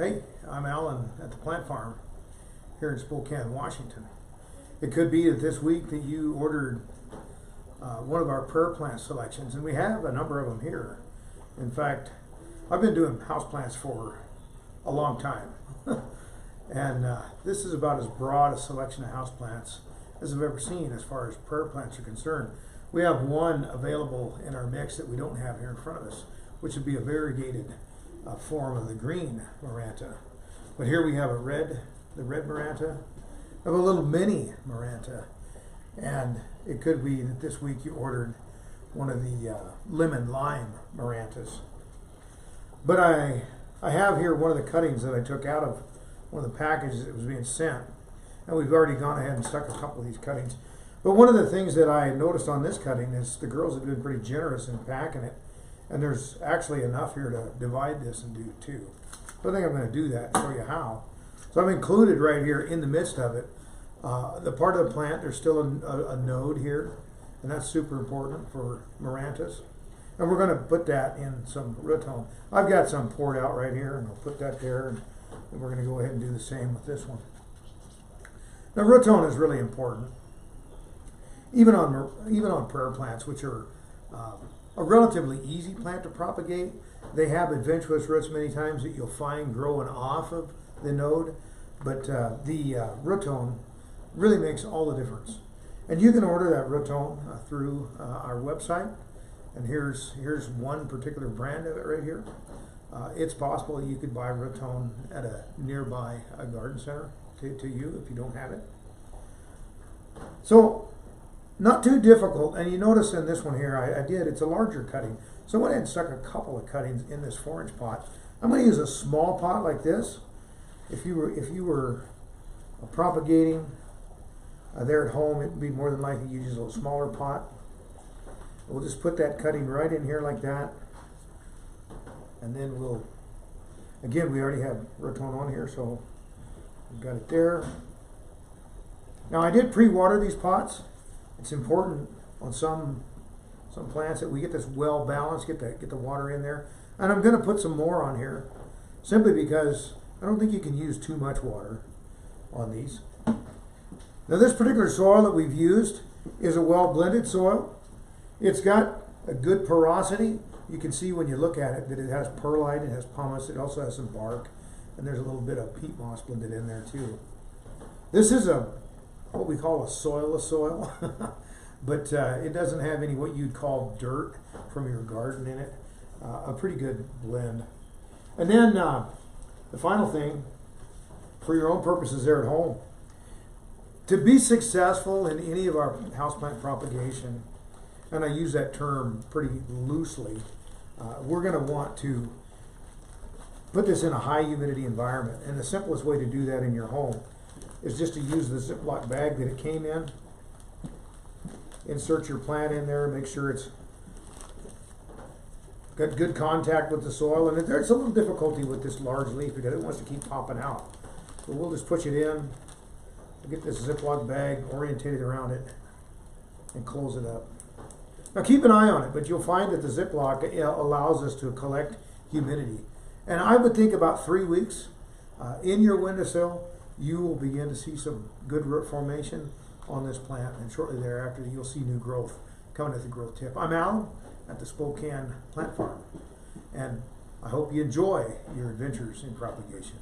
Hey, I'm Alan at the plant farm here in Spokane, Washington. It could be that this week that you ordered one of our prayer plant selections, and we have a number of them here. In fact, I've been doing houseplants for a long time. And this is about as broad a selection of houseplants as I've ever seen as far as prayer plants are concerned. We have one available in our mix that we don't have here in front of us, which would be a variegated form of the green Maranta. But here we have the red Maranta. We have a little mini Maranta. And it could be that this week you ordered one of the lemon lime Marantas. But I have here one of the cuttings that I took out of one of the packages that was being sent. And we've already gone ahead and stuck a couple of these cuttings. But one of the things that I noticed on this cutting is the girls have been pretty generous in packing it. And there's actually enough here to divide this and do two. So I think I'm going to do that and show you how. So I've included right here in the midst of it, the part of the plant, there's still a node here. And that's super important for Marantas. And we're going to put that in some root home. I've got some poured out right here, and I'll put that there. And we're going to go ahead and do the same with this one. Now, root tone is really important. Even on prayer plants, which are a relatively easy plant to propagate, they have adventitious roots many times that you'll find growing off of the node. But the root tone really makes all the difference. And you can order that root tone through our website. And here's one particular brand of it right here. It's possible that you could buy root tone at a nearby garden center to you if you don't have it. So, not too difficult. And you notice in this one here, it's a larger cutting. So I went ahead and stuck a couple of cuttings in this 4-inch pot. I'm going to use a small pot like this. If you were propagating there at home, it would be more than likely you use a little smaller pot. We'll just put that cutting right in here like that. And then we already have root tone on here, so we've got it there. Now I did pre-water these pots. It's important on some plants that we get this well balanced, get the water in there. And I'm going to put some more on here, simply because I don't think you can use too much water on these. Now this particular soil that we've used is a well blended soil. It's got a good porosity. You can see when you look at it that it has perlite, it has pumice, it also has some bark, and there's a little bit of peat moss blended in there too. This is what we call a soilless soil, but it doesn't have any what you'd call dirt from your garden in it. A pretty good blend. And then the final thing, for your own purposes there at home, to be successful in any of our houseplant propagation, and I use that term pretty loosely, we're going to want to put this in a high humidity environment. And the simplest way to do that in your home is just to use the Ziploc bag that it came in. Insert your plant in there, make sure it's got good contact with the soil. And there's a little difficulty with this large leaf because it wants to keep popping out. So we'll just push it in, get this Ziploc bag orientated around it, and close it up. Now keep an eye on it, but you'll find that the Ziploc allows us to collect humidity. And I would think about 3 weeks in your windowsill, you will begin to see some good root formation on this plant, and shortly thereafter you'll see new growth coming at the growth tip. I'm Alan at the Spokane Plant Farm, and I hope you enjoy your adventures in propagation.